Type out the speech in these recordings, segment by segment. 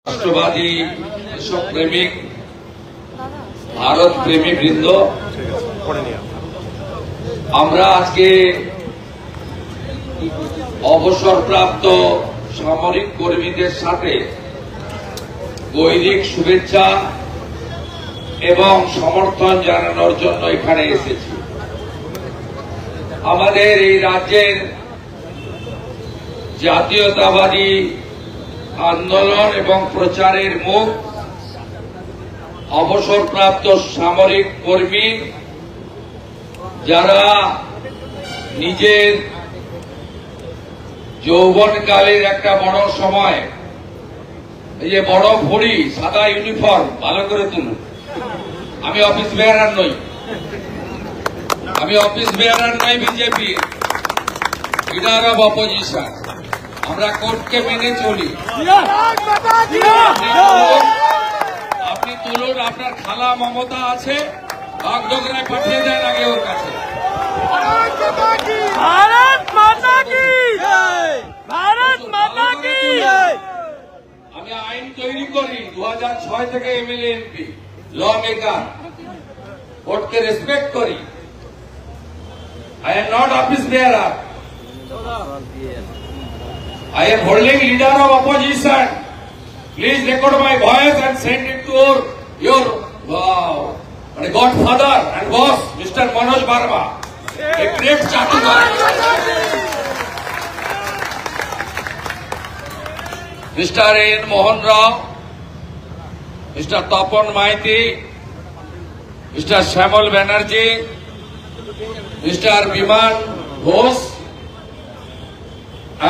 রাষ্ট্রবাদী দেশপ্রেমিক ভারত প্রেমী বৃন্দ, আমরা আজকে অবসরপ্রাপ্ত সামরিক কর্মীদের সাথে গৈরিক শুভেচ্ছা এবং সমর্থন জানানোর জন্য এখানে এসেছি। আমাদের এই রাজ্যের জাতীয়তাবাদী আন্দোলন এবং প্রচারের মুখ অবসরপ্রাপ্ত সামরিক কর্মী, যারা নিজের যৌবনকালের একটা বড় সময়, এই যে বড় ভরি সাদা ইউনিফর্ম ভালো করে তুলুন। আমি অফিস বেয়ারার নই, বিজেপি লিডার অব অপোজিশন। আমরা কোর্টকে মেনে চলি। আপনি তুলুন, আপনার খালা মমতা আছে, বাগডোগরায় পাঠিয়ে দেন আগে ওর কাছে। भारत माता की जय, भारत माता की जय। আমি আইন তৈরি করি 2006 থেকে এমএলএ এমপি, ল মেকার, কোর্টকে রেসপেক্ট করি। I am not office bearer. I am holding leader of opposition. Please record my voice and send it to your godfather and boss, Mr. Manoj Barma, a great Chatugar. Mr. N. Mohan Rao, Mr. Tapan Maiti, Mr. Shamal Banerjee, Mr. Biman Ghosh,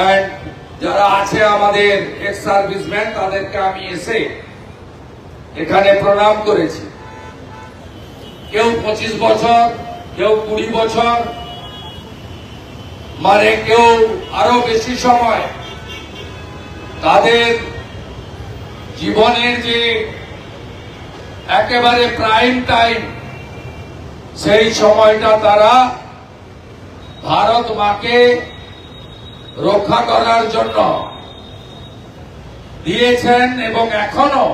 and যারা আছে আমাদের ex serviceman, তাদেরকে আমি এসে এখানে প্রণাম করেছি। কেউ 25 বছর, কেউ 20 বছর, মানে কেউ আরো বেশি সময় তাদের জীবনের যে একেবারে প্রাইম টাইম, সেই সময়টা তারা ভারত মাকে রক্ষা করার জন্য দিয়েছেন এবং এখনো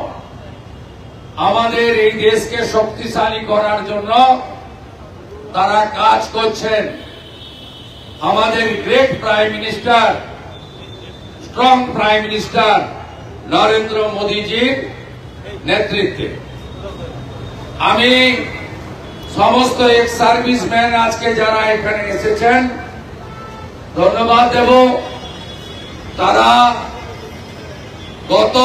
আমাদের এই দেশকে শক্তিশালী করার জন্য তারা কাজ করছেন। আমাদের great prime minister, strong prime minister Narendra মোদীজির নেতৃত্বে আমি সমস্ত এক্স সার্ভিসম্যান আজকে যারা এখানে এসেছেন ধন্যবাদ দেব। তারা গত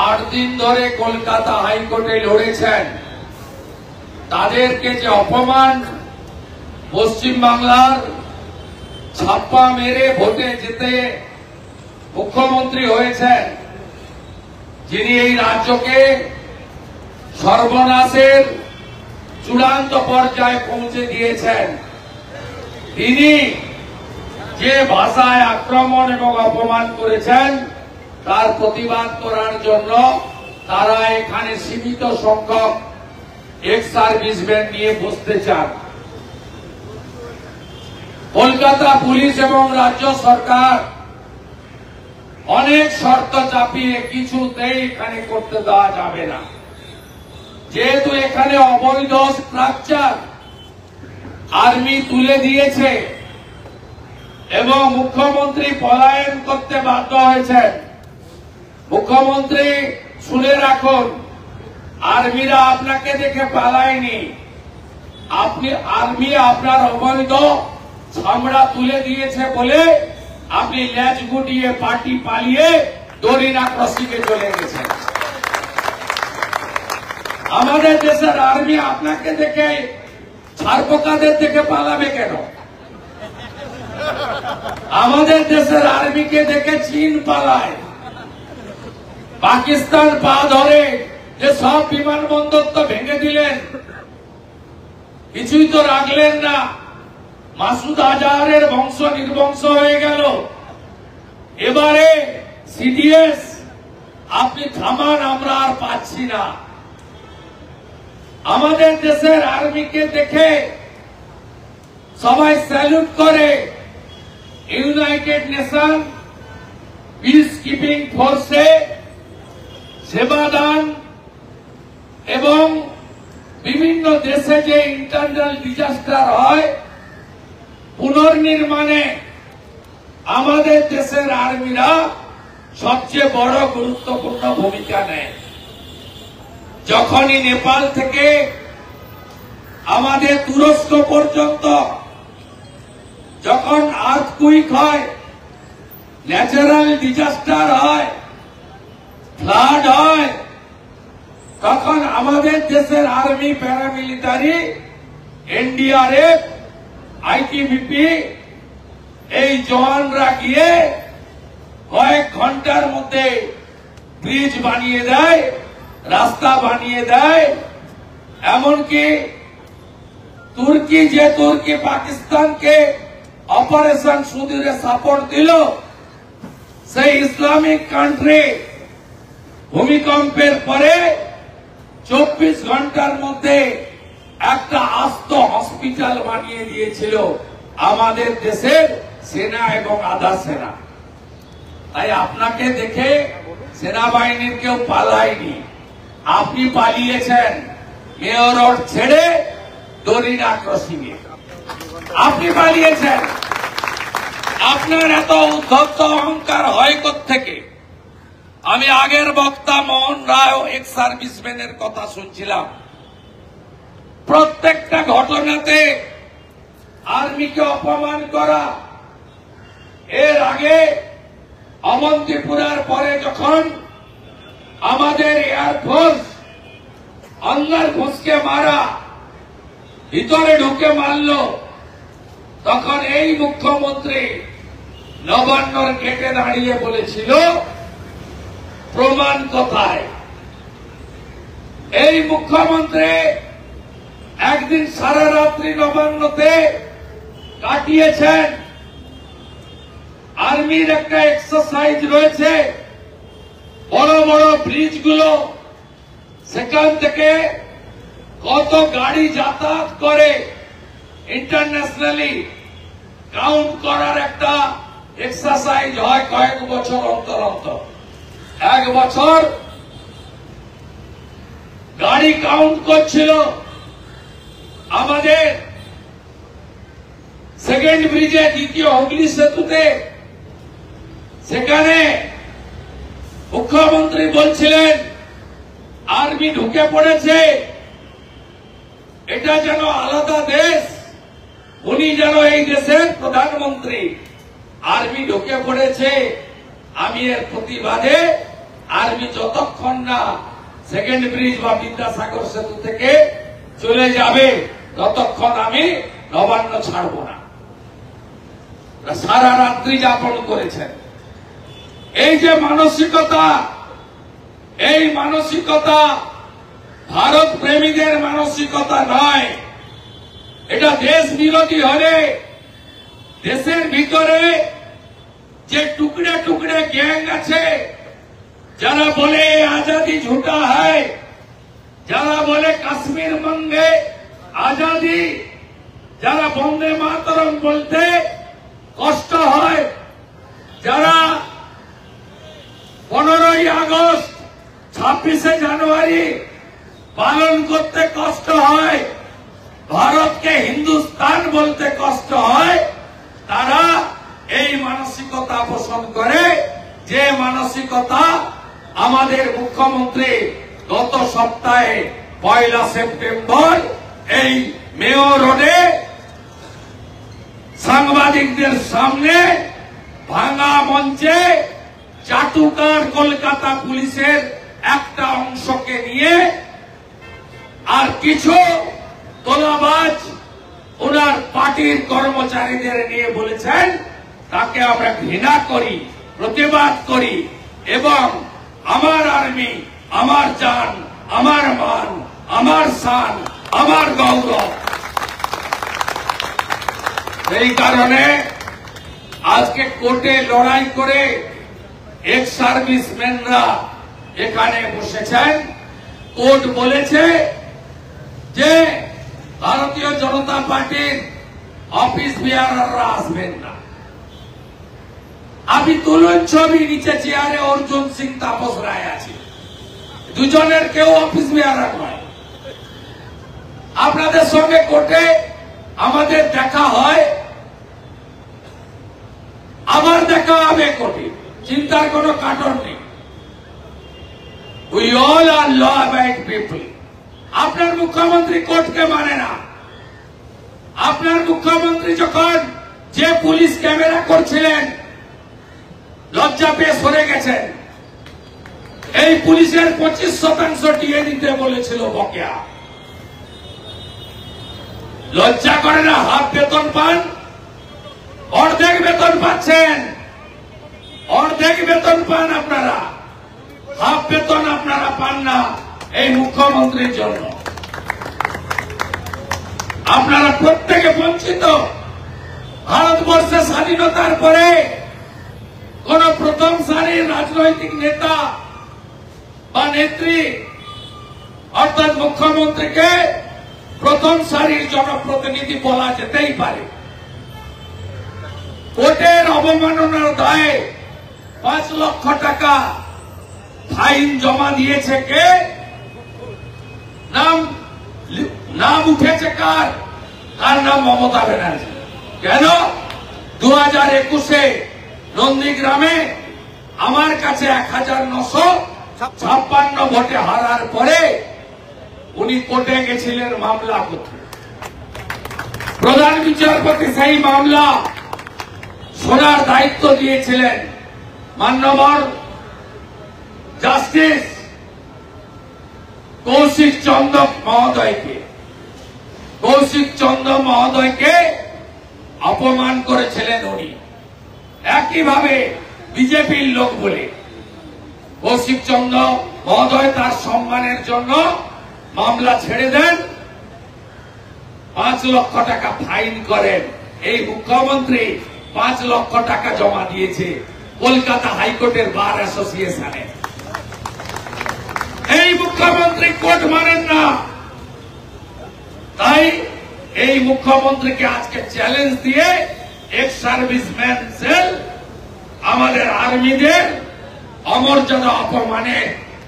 8 দিন ধরে কলকাতা হাইকোর্টে লড়েছেন। তাদেরকে যে অপমান, পশ্চিমবাংলার ছাপ্পা মেরে ভোটে জিতে মুখ্যমন্ত্রী হয়েছেন, যিনি এই রাজ্যকে সর্বনাশের চূড়ান্ত পর্যায়ে পৌঁছে দিয়েছেন, তিনি যে ভাষায় আক্রমণ এবং অপমান করেছেন তার প্রতিবাদ করার জন্য তারা এখানে সীমিত সংখ্যক এক্স সার্ভিসম্যান নিয়ে বসতে চান। কলকাতা পুলিশ এবং রাজ্য সরকার অনেক শর্ত চাপিয়ে কিছুতেই এখানে করতে দেওয়া যাবে না। যেহেতু এখানে অবৈধ স্ট্রাকচার আর্মি তুলে দিয়েছে এবং মুখ্যমন্ত্রী পলায়ন করতে বাধ্য হয়েছেন। মুখ্যমন্ত্রী শুনে রাখুন, আর্মিরা আপনাকে দেখে পালায়নি, আর্মি আপনার অবৈধ চামড়া তুলে দিয়েছে বলে আপনি ল্যাজ গুটিয়ে পার্টি পালিয়ে দরিনা ক্রসিংয়ে চলে গেছেন। আমাদের দেশের আর্মি আপনাকে দেখে ছারপোকাদের দেখে পালাবে কেন? আমাদের দেশের আর্মিকে দেখে চীন পালায়। পাকিস্তান পা ধরে যে সব বিমানবন্দর তো ভেঙে দিলেন, কিছুই তো রাখলেন না। মাসুদ আজহারের বংশ নির্বংশ হয়ে গেল। এবারে সিডিএস আপনি থামান, আমরা আর পাচ্ছি না। আমাদের দেশের আর্মিকে দেখে সবাই স্যালুট করে। ইউনাইটেড নেশন পিস কিপিং ফোর্সে সেবাদান এবং বিভিন্ন দেশে যে ইন্টারনাল ডিজাস্টার হয় পুনর্নির্মাণে আমাদের দেশের আর্মিরা সবচেয়ে বড় গুরুত্বপূর্ণ ভূমিকা নেয়। যখনই নেপাল থেকে আমাদের তুরস্ক পর্যন্ত যখন আর্থকুইক হয়, ন্যাচারাল ডিজাস্টার হয়, ফ্লাড হয়, তখন আমাদের দেশের আর্মি, প্যারামিলিটারি, এনডিআরএফ, আইটিবিপি এই জওয়ানরা গিয়ে কয়েক ঘন্টার মধ্যে ব্রিজ বানিয়ে দেয়, রাস্তা বানিয়ে দেয়। এমনকি তুর্কি পাকিস্তানকে অপারেশন সুদূরে সাপোর্ট দিল, সেই ইসলামিক কান্ট্রি ভূমিকম্পের পরে 24 ঘন্টার মধ্যে একটা আস্ত হসপিটাল বানিয়ে দিয়েছিল আমাদের দেশের সেনা এবং আধা সেনা। তাই আপনাকে দেখে সেনাবাহিনীর কেউ পালায়নি, আপনি পালিয়েছেন মেয়র রোড ছেড়ে ডোরিনা ক্রসিং এ আপনি পালিয়েছেন। আপনার এত উদ্ধত্ত অহংকার হয় কোত্থেকে? আমি আগের বক্তা মোহন রায় এক্স সার্ভিসম্যানের কথা শুনছিলাম। প্রত্যেকটা ঘটনাতে আর্মিকে অপমান করা। এর আগে অবন্তিপুরার পরে যখন আমাদের এয়ারফোর্স অন্নার ঘোষকে মারা, ভিতরে ঢুকে মারল, তখন এই মুখ্যমন্ত্রী নবান্নর গেটে দাঁড়িয়ে বলেছিল প্রমাণ কোথায়? এই মুখ্যমন্ত্রী একদিন সারা রাত্রি নবান্নতে কাটিয়েছেন। আর্মির একটা এক্সারসাইজ রয়েছে, বড় বড় ব্রিজগুলো, সেখান থেকে কত গাড়ি যাতায়াত করে ইন্টারন্যাশনালি কাউন্ট করার একটা এক্সারসাইজ হয় কয়েক বছর অন্তর অন্তর। এক বছর গাড়ি কাউন্ট করছিল আমাদের সেকেন্ড ব্রিজে, দ্বিতীয় হুগলি সেতুতে। সেখানে মুখ্যমন্ত্রী বলছিলেন আর্মি ঢুকে পড়েছে, এটা যেন আলাদা দেশ, উনি যেন এই দেশের প্রধানমন্ত্রী, আর্মি ঢুকে পড়েছে। আমি এর প্রতিবাদে আর্মি যতক্ষণ না সেকেন্ড ব্রিজ বা বিদ্যাসাগর সেতু থেকে চলে যাবে ততক্ষণ আমি নবান্ন ছাড়ব না। সারা রাত্রি যাপন করেছেন। এই যে মানসিকতা, এই মানসিকতা ভারত প্রেমীদের মানসিকতা নয়। এটা দেশ বিরোধী হলে দেশের ভিতরে যে টুকরে টুকরে গ্যাং আছে, যারা বলে আজাদি ঝুটা হয়, যারা বলে কাশ্মীর মাঙ্গে আজাদি, যারা বন্দে মাতরম বলতে কষ্ট হয়, যারা 15ই আগস্ট 26শে জানুয়ারি পালন করতে কষ্ট হয়, ভারতকে হিন্দুস্তান বলতে কষ্ট হয়, তারা এই মানসিকতা পোষণ করে। যে মানসিকতা আমাদের মুখ্যমন্ত্রী গত সপ্তাহে 1 সেপ্টেম্বর এই মেয়র রোডে সাংবাদিকদের সামনে ভাঙা মঞ্চে চাটুকার কলকাতা পুলিশের একটা অংশকে নিয়ে আর কিছু তোলাবাজ ওনার পার্টির কর্মচারীদের নিয়ে বলেছেন তাকে আমরা ঘৃণা করি, প্রতিবাদ করি এবং আমার আর্মি, আমার জান, আমার মান, আমার শান, আমার গৌরব। সেই কারণে আজকে কোর্টে লড়াই করে এক্স সার্ভিসম্যানরা এখানে বসেছেন। কোর্ট বলেছে যে ভারতীয় জনতা পার্টির অফিস বিয়ারাররা আসবেন না। আপনি তুলুন ছবি, নিচে চেয়ারে অর্জুন সিং তাপস রায় আছে, দুজনের কেউ অফিস বেয়ারার নয়। আপনাদের সঙ্গে কোর্টে আমাদের দেখা হয়, আবার দেখা হবে কোর্টে, চিন্তার কোনো কারণ নেই। We all are law abide people. আপনার মুখ্যমন্ত্রী কোর্টকে মানে না। আপনার মুখ্যমন্ত্রী যখন যে পুলিশ ক্যামেরা করছিলেন লজ্জা পেয়ে সরে গেছেন। এই পুলিশের 25% টিএ দিতে বলেছিল বকেয়া। লজ্জা করে না? হাফ বেতন পান, অর্ধেক বেতন পাচ্ছেন, অর্ধেক বেতন পান আপনারা, হাফ বেতন আপনারা পান না এই মুখ্যমন্ত্রীর জন্য। আপনারা প্রত্যেকে বঞ্চিত। ভারতবর্ষের স্বাধীনতার পরে কোন প্রথম সারির রাজনৈতিক নেতা বা নেত্রী অর্থাৎ মুখ্যমন্ত্রীকে প্রথম সারির জনপ্রতিনিধি বলা যেতেই পারে। কোর্টের অবমাননার দায়ে 5 লক্ষ টাকা ফাইন জমা দিয়েছে কে? নাম উঠেছে কার? তার নাম মমতা ব্যানার্জি। কেন? 2021-এ নন্দীগ্রামে আমার কাছে 1956 ভোটে হারার পরে উনি কোর্টে গেছিলেন মামলা করতে। প্রধান বিচারপতি সেই মামলা শোনার দায়িত্ব দিয়েছিলেন মাননীয় জাস্টিস কৌশিক চন্দ্র মহোদয়কে। কৌশিক চন্দ্র মহোদয়কে অপমান করেছিলেন উনি, একইভাবে বিজেপির লোক বলে। কৌশিক চন্দ্র মহোদয় তার সম্মানের জন্য মামলা ছেড়ে দেন, 5 লক্ষ টাকা ফাইন করেন। এই মুখ্যমন্ত্রী 5 লক্ষ টাকা জমা দিয়েছে কলকাতা হাইকোর্টের বার অ্যাসোসিয়েশনে। এই মুখ্যমন্ত্রী কোর্ট মানেন না। তাই এই মুখ্যমন্ত্রীকে আজকে চ্যালেঞ্জ দিয়ে এক্স সার্ভিসম্যান সেল আমাদের আর্মিদের অমর্যাদা অপমানে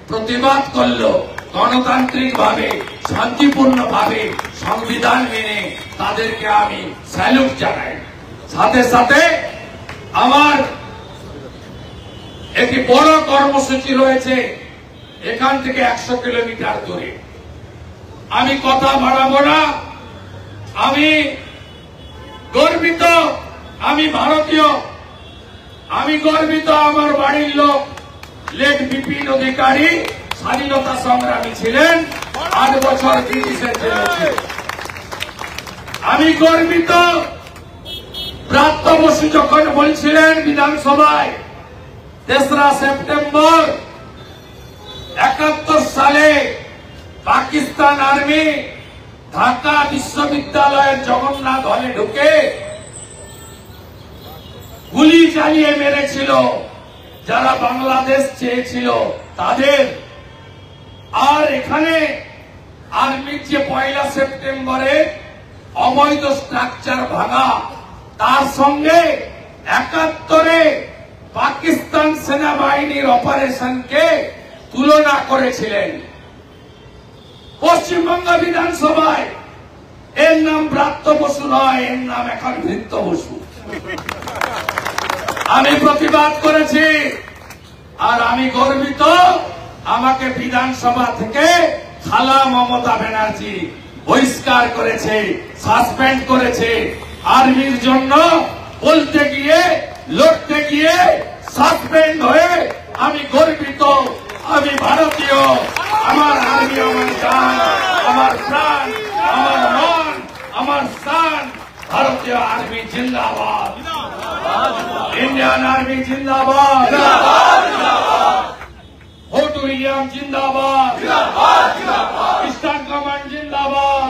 প্রতিবাদ করলো গণতান্ত্রিক ভাবে, শান্তিপূর্ণ ভাবে, সংবিধান মেনে। তাদেরকে আমি স্যালুট জানাই। সাথে সাথে আমার একটি বড় কর্মসূচি রয়েছে এখান থেকে 100 কিলোমিটার দূরে। আমি কথা বাড়াবো না। আমি গর্বিত, আমি ভারতীয়, আমি গর্বিত। আমার বাড়ির লোক লেট বিপিন অধিকারী স্বাধীনতা সংগ্রামী ছিলেন, 8 বছর ব্রিটিশের জেলে ছিলেন। আমি গর্বিত ব্রাত্য বসু যখন বলছিলেন বিধানসভায় 3রা সেপ্টেম্বর 71 সালে পাকিস্তান আর্মি ঢাকা বিশ্ববিদ্যালয়ের জগন্নাথ হলে ঢুকে গুলি চালিয়ে মেরেছিল যারা বাংলাদেশ চেয়েছিল তাদের। আর এখানে আর্মির যে 1 সেপ্টেম্বরে অবৈধ স্ট্রাকচার ভাঙা, তার সঙ্গে 71-এ পাকিস্তান সেনাবাহিনীর অপারেশনকে তুলনা করেছিলেন। পশ্চিমবঙ্গ বিধানসভায় এর নাম ব্রাত্য বসু নয়, এর নাম এখন ভৃত্য বসু। আমি প্রতিবাদ করেছি আর আমি গর্বিত। আমাকে বিধানসভা থেকে খালা মমতা ব্যানার্জি বহিষ্কার করেছে, সাসপেন্ড করেছে। আর্মির জন্য বলতে গিয়ে, লড়তে গিয়ে সাসপেন্ড হয়ে আমি গর্বিত। আমি ভারতীয়। আমার আর্মি আমার জান, আমার প্রাণ, আমার মন, আমার স্থান। ভারতীয় আর্মি জিন্দাবাদ, ইন্ডিয়ান আর্মি জিন্দাবাদ, জিন্দাবাদ, ইস্টার্ন কমান্ড জিন্দাবাদ।